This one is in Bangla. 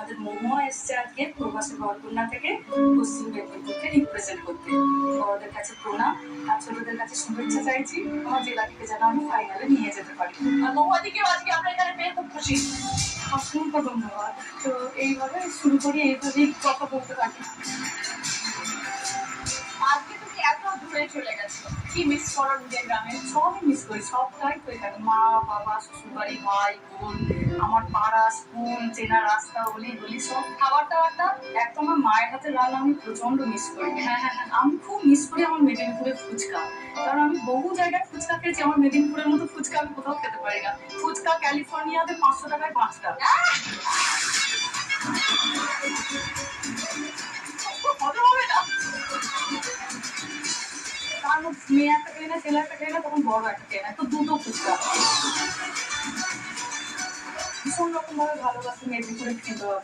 আমাদের মোমো এসছে আজকে প্রবাসী বরকন্যা থেকে পশ্চিম মেদিনীপুরকে রিপ্রেজেন্ট করতে। বড়দের কাছে প্রণাম আর ছোটদের কাছে শুভেচ্ছা চাইছি, আমার জেলাটিকে যেন আমি ফাইনালে নিয়ে যেতে পারি। আর মহুয়াদিকেও আজকে আমরা এখানে পেয়ে খুব খুশি। অসংখ্য ধন্যবাদ। তো এইভাবে শুরু করি, এইভাবেই কথা বলতে থাকি। আজকে তুমি এত দূরে চলে গেছো, কি মিস করো নিজের গ্রামে? সবই মিস করি, সবটাই তো এখানে। মা বাবা, শ্বশুরবাড়ি, ভাই বোন, আমার পাড়া, স্কুল, চেনা রাস্তা, অলি গলি, সব খাবার দাবারটা একদম আমার মায়ের হাতে রান্না আমি প্রচন্ড মিস করি। হ্যাঁ হ্যাঁ হ্যাঁ, আমি খুব মিস করি আমার মেদিনীপুরের ফুচকা। কারণ আমি বহু জায়গায় ফুচকা খেয়েছি, আমার মেদিনীপুরের মতো ফুচকা আমি কোথাও খেতে পারি না। ফুচকা ক্যালিফোর্নিয়াতে 500 টাকায় 5টা। হজম হবে না। তার মধ্যে মেয়ে একটা খেয়ে না, ছেলে একটা খেয়ে না, তখন বড় একটা খেয়ে না, তো দুটো ফুচকা। ভীষণ রকম ভাবে ভালোবাসি মেদিনীপুরের খেতে।